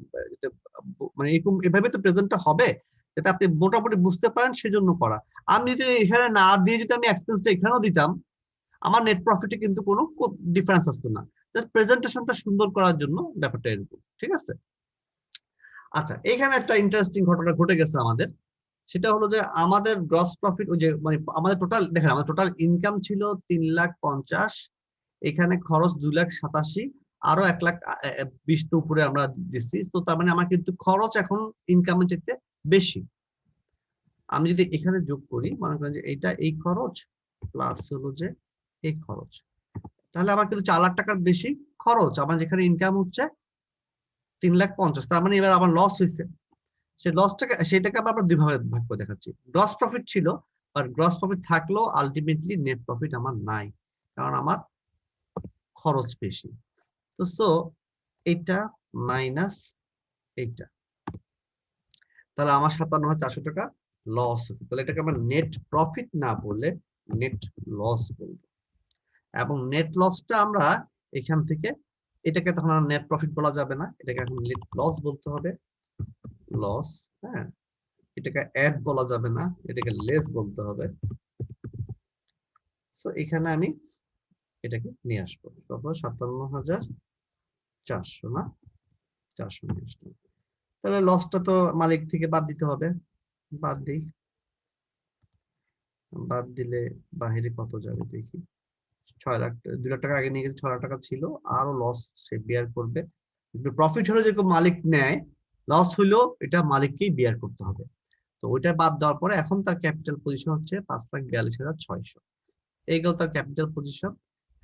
মানে এরকম এভাবে তো প্রেজেন্টটা হবে যাতে আপনি মোটামুটি বুঝতে পারেন, সেজন্য করা। আমি যদি এখানে না দিয়ে যদি আমি এক্সপেন্সটা এখানেও দিতাম, আমার নেট প্রফিটে কিন্তু কোনো ডিফারেন্স আসতো না। জাস্ট প্রেজেন্টেশনটা সুন্দর করার জন্য ব্যাপারটা এরকম, ঠিক আছে। আচ্ছা, এখানে একটা ইন্টারেস্টিং ঘটনা ঘটে গেছে আমাদের। সেটা হলো যে আমাদের গ্রস প্রফিট, ওই যে মানে আমাদের টোটাল দেখেন, আমাদের টোটাল ইনকাম ছিল 3,50,000, এখানে খরচ 2,87,000, আরো 1,20,000 তো উপরে আমরা দিচ্ছি। তো তার মানে আমার কিন্তু খরচ এখন ইনকামের চাইতে বেশি। আমি যদি এখানে যোগ করি, মনে করেন যে এইটা এই খরচ প্লাস হলো যে এই খরচ, তাহলে আমার কিন্তু 4 লাখ টাকার বেশি খরচ। আমার যেখানে ইনকাম হচ্ছে 3,50,000, তার মানে এবার আমার লস হয়েছে। সেটাকে আমরা দুই ভাগে ভাগ করে দেখাচ্ছি। গ্রস প্রফিট ছিল, আর গ্রস প্রফিট থাকলেও আলটিমেটলি নেট প্রফিট আমার নাই, কারণ আমার খরচ বেশি। তো সো এটা মাইনাস এইটা, তাহলে আমার 57,400 টাকা লস হতো। তাহলে এটাকে আমরা নেট প্রফিট না বলে নেট লস বলবো। এবং নেট লসটা আমরা এখান থেকে, এটাকে তখন আর নেট প্রফিট বলা যাবে না, এটাকে এখন নেট লস বলতে হবে। লস, হ্যাঁ, এটাকে অ্যাড বলা যাবে না, এটাকে লেস বলতে হবে। সো এখানে আমি এটাকে নিয়ে আসবো, তারপর 57,400 না 400 নিয়ে আসলাম। তাহলে লসটা তো মালিক থেকে বাদ দিতে হবে, বাদ দিই। বাদ দিলে বাহিরে কত যাবে দেখি। 6 লাখ, 2 লাখ টাকা আগে নিয়ে গেছে, 6 লাখ টাকা ছিল, আরো লস সে বিয়ার করবে। প্রফিট হলে যেরকম মালিক নেয়, লস হইলেও এটা মালিককেই বিয়ার করতে হবে। তো ওইটা বাদ দেওয়ার পরে এখন তার ক্যাপিটাল পজিশন হচ্ছে 5,42,600। এই গেল তার ক্যাপিটাল পজিশন।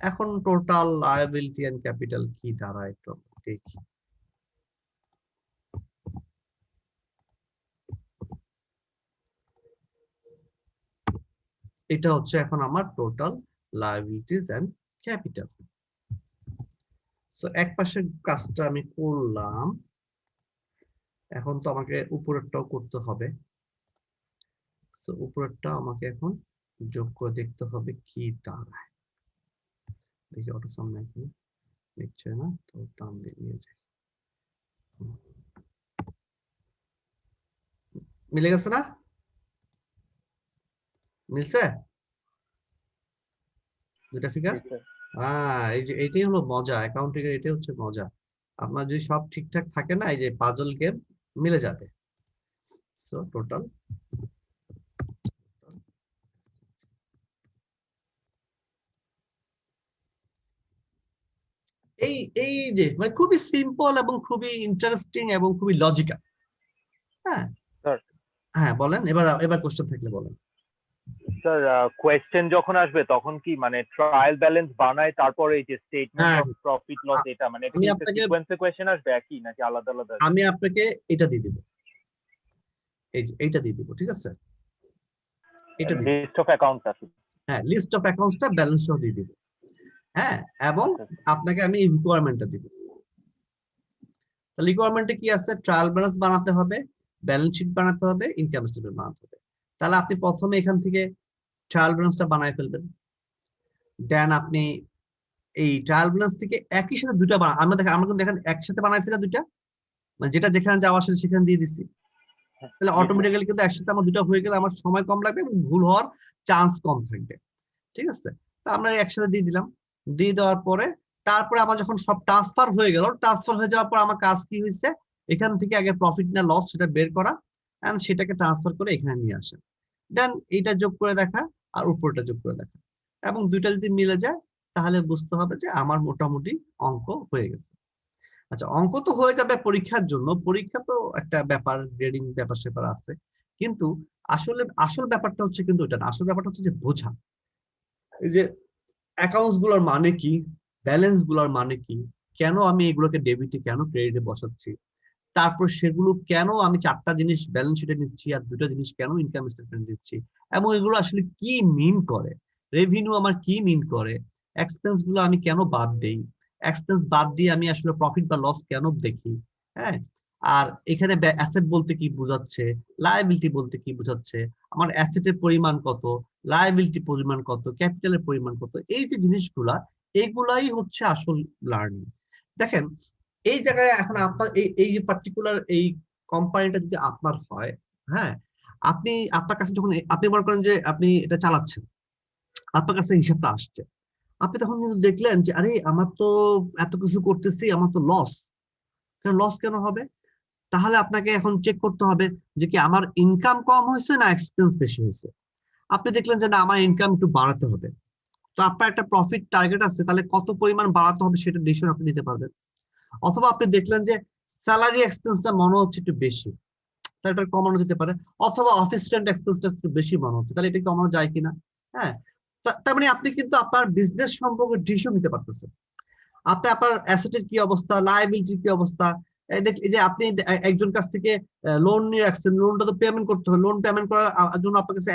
এখন টোটাল লায়াবিলিটি এন্ড ক্যাপিটাল কি দাঁড়ায় একটু দেখি। এটা হচ্ছে এখন আমার total liabilities and capital. So এক পাশের কাজটা আমি করলাম, এখন তো আমাকে উপরেরটাও করতে হবে। সো উপরেরটা আমাকে এখন যোগ করে দেখতে হবে কি দাঁড়ায়। দেখি অটো সাম নাকি নিচ্ছে না, তো টান দিয়ে নিয়ে যাই। মিলে গেছে না? মিলছে দুটা ফিগার? এই যে এটাই হলো মজা, অ্যাকাউন্টিং এর এটাই হচ্ছে মজা। আপনার যদি সব ঠিকঠাক থাকে না, এই যে পাজল গেম মিলে যাবে। সো টোটাল এই এই যে মানে খুবই সিম্পল এবং খুবই ইন্টারেস্টিং এবং খুবই লজিক্যাল। হ্যাঁ স্যার হ্যাঁ বলেন, এবার কোশ্চেন থাকলে বলেন। স্যার কোয়েশ্চেন যখন আসবে তখন কি মানে ট্রায়াল ব্যালেন্স বানায় তারপরে এই যে স্টেটমেন্ট হ্যাঁ অফ প্রফিট লস এটা মানে এটা আমি কি আপনাকে সিকোয়েন্সে কোয়েশ্চেন আসবে একই নাকি আলাদা আলাদা আসবে? আমি আপনাকে এটা দিয়ে দিব, এই যে এইটা দিয়ে দিব, ঠিক আছে, এটা দিব। লিস্ট অফ অ্যাকাউন্টস আছে। হ্যাঁ, লিস্ট অফ অ্যাকাউন্টসটা ব্যালেন্স সহ দিয়ে দিব। হ্যাঁ, এবং আচ্ছা আচ্ছা। আপনাকে আমি রিকোয়ারমেন্টটা দিব। রিকোয়ারমেন্টে কি আছে, ট্রায়াল ব্যালেন্স বানাতে হবে, ব্যালেন্স শিট বানাতে হবে, ইনকাম স্টেটমেন্ট বানাতে হবে। তাহলে আপনি প্রথমে এখান থেকে ট্রায়াল ব্যালেন্সটা বানায় ফেলবেন। দেন আপনি এই ট্রায়াল ব্যালেন্স থেকে একই সাথে দুইটা আমরা দেখেন, আমরা কিন্তু দেখেন একসাথে বানাইছি না দুইটা, মানে যেটা যেখানে যাওয়া আসলে সেখানে দিয়ে দিচ্ছি। তাহলে জি স্যার। অটোমেটিক্যালি কিন্তু একসাথে আমার দুটো হয়ে গেলে আমার সময় কম লাগবে এবং ভুল হওয়ার চান্স কম থাকবে। ঠিক আছে, তা আমরা একসাথে দিয়ে দিলাম। দিয়ে দেওয়ার পরে তারপরে আমার যখন সব ট্রান্সফার হয়ে গেল, ট্রান্সফার হয়ে যাওয়ার পর আমার কাজ কি হয়েছে, এখান থেকে আগে প্রফিট না লস সেটা বের করা, এন্ড সেটাকে ট্রান্সফার করে এখানে নিয়ে আসা। দেন এইটা যোগ করে দেখা আর উপরটা যোগ করে দেখা, এবং দুইটা যদি মিলে যায় তাহলে বুঝতে হবে যে আমার মোটামুটি অঙ্ক হয়ে গেছে। আচ্ছা, অঙ্ক তো হয়ে যাবে পরীক্ষার জন্য, পরীক্ষা তো একটা ব্যাপার, গ্রেডিং ব্যাপার স্যাপার আছে, কিন্তু আসলে আসল ব্যাপারটা হচ্ছে কিন্তু এটা না, আসল ব্যাপারটা হচ্ছে যে বোঝা এই যে অ্যাকাউন্টস গুলোর মানে কি, ব্যালেন্স গুলোর মানে কি, কেন আমি এগুলোকে ডেবিটে কেন ক্রেডিটে বসাচ্ছি, তারপর সেগুলো কেন আমি চারটা জিনিস ব্যালেন্স শিটে নিচ্ছি আর দুটো জিনিস কেন ইনকাম স্টেটমেন্ট দিচ্ছি, এবং এগুলো আসলে কি মিন করে, রেভিনিউ আমার কি মিন করে, এক্সপেন্স গুলো আমি কেন বাদ দেই, এক্সপেন্স বাদ দিয়ে আমি আসলে প্রফিট বা লস কেন দেখি। হ্যাঁ, আর এখানে অ্যাসেট বলতে কি বোঝাচ্ছে, লায়াবিলিটি বলতে কি বোঝাচ্ছে, আমার অ্যাসেটের পরিমাণ কত, লায়াবিলিটি পরিমাণ কত, ক্যাপিটালের পরিমাণ কত, এই যে জিনিসগুলা, এগুলাই হচ্ছে আসল লার্নিং। দেখেন, এই জায়গায় এখন আপনার এই যে পার্টিকুলার এই কোম্পানিটা যদি আপনার হয়, হ্যাঁ, আপনি আপনার কাছে যখন আপনি মনে করেন যে আপনি এটা চালাচ্ছেন, আপনার কাছে হিসাবটা আসছে, আপনি তখন কিন্তু দেখলেন যে আরে আমার তো এত কিছু করতেছি, আমার তো লস, লস কেন হবে, তাহলে আপনাকে এখন চেক করতে হবে যে কি আমার ইনকাম কম হয়েছে না এক্সপেন্স বেশি হয়েছে। আপনি দেখলেন যে না আমার ইনকাম একটু বাড়াতে হবে, তো আপনার একটা প্রফিট টার্গেট আছে, তাহলে কত পরিমাণ বাড়াতে হবে সেটা ডিসিশন আপনি নিতে পারবেন। অথবা আপনি দেখলেন যে স্যালারি এক্সপেন্সটা মনে হচ্ছে একটু বেশি, তাহলে এটা কমানো যেতে পারে। অথবা অফিস রেন্ট এক্সপেন্সটা একটু বেশি মনে হচ্ছে, তাহলে এটা কমানো যায় কিনা। হ্যাঁ, তার মানে আপনি কিন্তু আপনার বিজনেস সম্পর্কে ডিসিশন নিতে পারতেছেন। আপনি আপনার অ্যাসেটের কি অবস্থা, লায়াবিলিটির কি অবস্থা, এই যে আপনি একজন কাছ থেকে লোন নিয়ে রাখছেন, লোনটা তো পেমেন্ট করতে হবে, লোন পেমেন্ট করার জন্য আপনার কাছে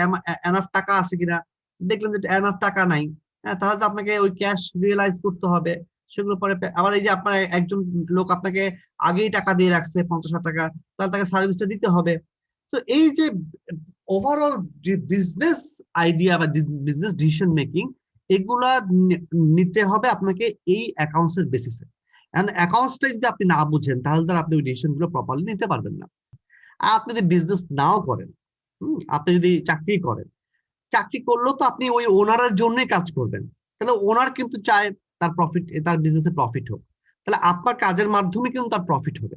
এনাফ টাকা আছে কিনা, দেখলেন যে এনাফ টাকা নাই, হ্যাঁ, তাহলে তো আপনাকে ওই ক্যাশ রিয়েলাইজ করতে হবে, সেগুলো পরে আবার এই যে আপনার একজন লোক আপনাকে আগেই টাকা দিয়ে রাখছে 50,000 টাকা, তাহলে তাকে সার্ভিসটা দিতে হবে। তো এই যে ওভারঅল বিজনেস আইডিয়া বা বিজনেস ডিসিশন মেকিং, এগুলা নিতে হবে আপনাকে এই অ্যাকাউন্টস এর বেসিসে। অ্যাকাউন্টসটা যদি আপনি না বুঝেন তাহলে তো আপনি ওই ডিসিশন গুলো প্রপারলি নিতে পারবেন না। আর আপনি যদি বিজনেস নাও করেন, আপনি যদি চাকরি করেন, চাকরি করলেও তো আপনি ওই ওনারের জন্যই কাজ করবেন, তাহলে ওনার কিন্তু চায় তার প্রফিট, তার বিজনেসে প্রফিট হোক, তাহলে আপনার কাজের মাধ্যমে কিন্তু তার প্রফিট হবে।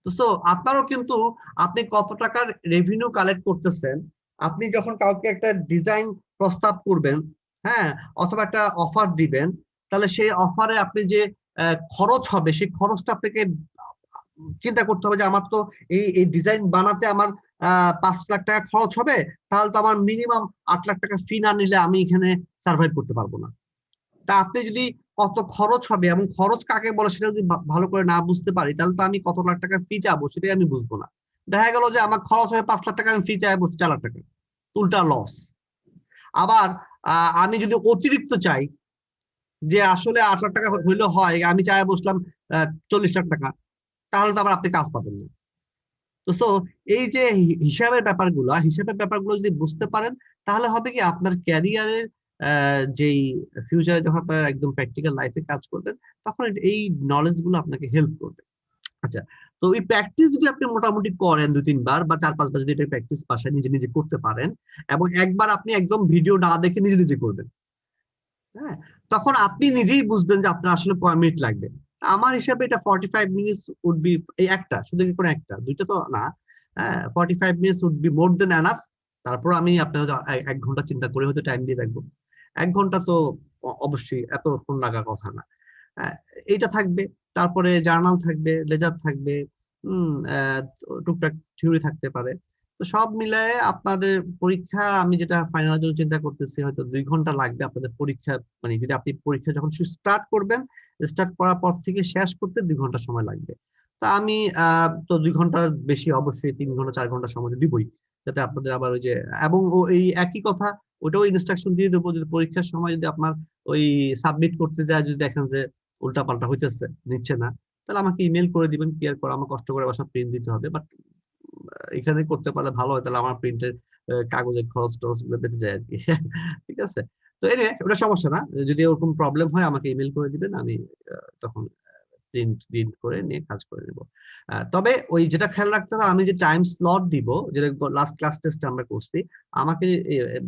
তো সো আপনারও কিন্তু আপনি কত টাকার রেভিনিউ কালেক্ট করতেছেন, আপনি যখন কাউকে একটা ডিজাইন প্রস্তাব করবেন, হ্যাঁ, অথবা একটা অফার দিবেন, তাহলে সেই অফারে আপনি যে খরচ হবে সেই খরচটা আপনাকে চিন্তা করতে হবে যে আমার তো এই ডিজাইন বানাতে আমার 5 লাখ টাকা খরচ হবে, তাহলে তো আমার মিনিমাম 8 লাখ টাকা ফি না নিলে আমি এখানে সার্ভাইভ করতে পারবো না। তা আপনি যদি কত খরচ হবে এবং খরচ কাকে বলে সেটা যদি ভালো করে না বুঝতে পারি, তাহলে তো আমি কত লাখ টাকা ফি চাবো সেটাই আমি বুঝবো না। দেখা গেল যে আমার খরচ হবে 5 লাখ টাকা, আমি ফি চাইবো 4 লাখ টাকা, উল্টা লস। আবার আমি যদি অতিরিক্ত চাই, যে আসলে 8 লাখ টাকা হইলে হয়, আমি চাই বসলাম 40 লাখ টাকা, তাহলে তো আবার আপনি কাজ পাবেন না। তো সো এই যে হিসাবের ব্যাপারগুলো যদি বুঝতে পারেন, তাহলে হবে কি আপনার ক্যারিয়ারের যেই ফিউচারে যখন আপনার একদম প্র্যাকটিক্যাল লাইফে কাজ করবেন, তখন এই নলেজ গুলো আপনাকে হেল্প করবে। আচ্ছা, তো এই প্র্যাকটিস যদি আপনি মোটামুটি করেন 2-3 বার বা 4-5 বার, যদি এটা প্র্যাকটিস বাসায় নিজে নিজে করতে পারেন, এবং একবার আপনি একদম ভিডিও না দেখে নিজে নিজে করবেন, হ্যাঁ, তখন আপনি নিজেই বুঝবেন যে আপনার আসলে কয় মিনিট লাগবে। আমার হিসাবে এটা 45 মিনিটস উড বি, এই একটা শুধু কি কোনো একটা দুইটা তো না, হ্যাঁ, 45 minutes would be more than enough. তারপর আমি আপনার 1 ঘন্টা চিন্তা করে হয়তো টাইম দিয়ে রাখবো। 1 ঘন্টা তো অবশ্যই এতক্ষণ লাগার কথা না। হ্যাঁ, এইটা থাকবে, তারপরে জার্নাল থাকবে, লেজার থাকবে, টুকটাক থিওরি থাকতে পারে। তো সব মিলায়ে আপনাদের পরীক্ষা, আমি যেটা ফাইনাল জন্য চিন্তা করতেছি, হয়তো 2 ঘন্টা লাগবে আপনাদের পরীক্ষা, মানে যদি আপনি পরীক্ষা যখন স্টার্ট করবেন, স্টার্ট করার পর থেকে শেষ করতে 2 ঘন্টা সময় লাগবে। তো আমি তো 2 ঘন্টা বেশি অবশ্যই 3 ঘন্টা 4 ঘন্টা সময় দিবই, যাতে আপনাদের আবার ওই যে, এবং এই একই কথা ওটাও ইনস্ট্রাকশন দিয়ে দেবো, যদি পরীক্ষার সময় যদি আপনার ওই সাবমিট করতে যায় যদি দেখেন যে উল্টাপাল্টা হইতেছে, নিচ্ছে না, তাহলে আমাকে ইমেল করে দিবেন, ক্লিয়ার করে আমার কষ্ট করে বাসা প্রিন্ট দিতে হবে। বাট এখানে করতে পারলে ভালো হয়, তাহলে আমার প্রিন্টের কাগজের খরচ টরচ গুলো বেঁচে যায় আর কি। ঠিক আছে, তো ওটা সমস্যা না, যদি ওরকম প্রবলেম হয় আমাকে ইমেল করে দিবেন, আমি তখন প্রিন্ট করে নিয়ে কাজ করে নেব। তবে ওই যেটা খেয়াল রাখতে হবে, আমি যে টাইম স্লট দিব, যেটা লাস্ট ক্লাস টেস্টে আমরা করছি, আমাকে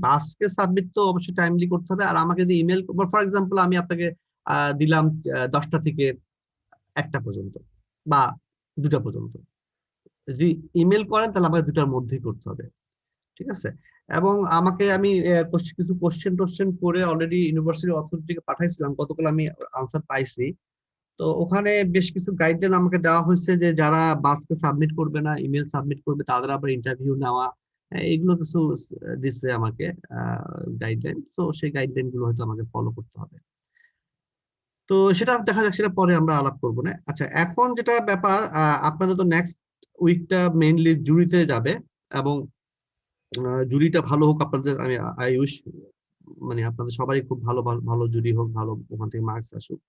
বাসকে সাবমিট তো অবশ্যই টাইমলি করতে হবে। আর আমাকে যদি ইমেল, ফর এক্সাম্পল আমি আপনাকে দিলাম 10টা থেকে 1টা পর্যন্ত বা 2টা পর্যন্ত, যদি ইমেল করেন তাহলে আমাকে 2টার মধ্যেই করতে হবে। ঠিক আছে, এবং আমাকে আমি কিছু কোশ্চেন করে অলরেডি ইউনিভার্সিটি অথরিটিকে পাঠাইছিলাম, গতকাল আমি আনসার পাইছি। তো ওখানে বেশ কিছু গাইডলাইন আমাকে দেওয়া হয়েছে, যে যারা বাসকে সাবমিট করবে না, ইমেল সাবমিট করবে, তাদের আবার ইন্টারভিউ নেওয়া, এগুলো কিছু দিচ্ছে আমাকে গাইডলাইন। তো সেই গাইডলাইন গুলো হয়তো আমাকে ফলো করতে হবে। তো সেটা দেখা যাক, সেটা পরে আমরা আলাপ করবো না। আচ্ছা, এখন যেটা ব্যাপার, আপনাদের তো নেক্সট উইকটা মেইনলি জুরিতে যাবে, এবং জুরিটা ভালো হোক আপনাদের, আমি আই উইশ, মানে আপনাদের সবারই খুব ভালো ভালো জুরি হোক, ভালো ওখান থেকে মার্কস আসুক।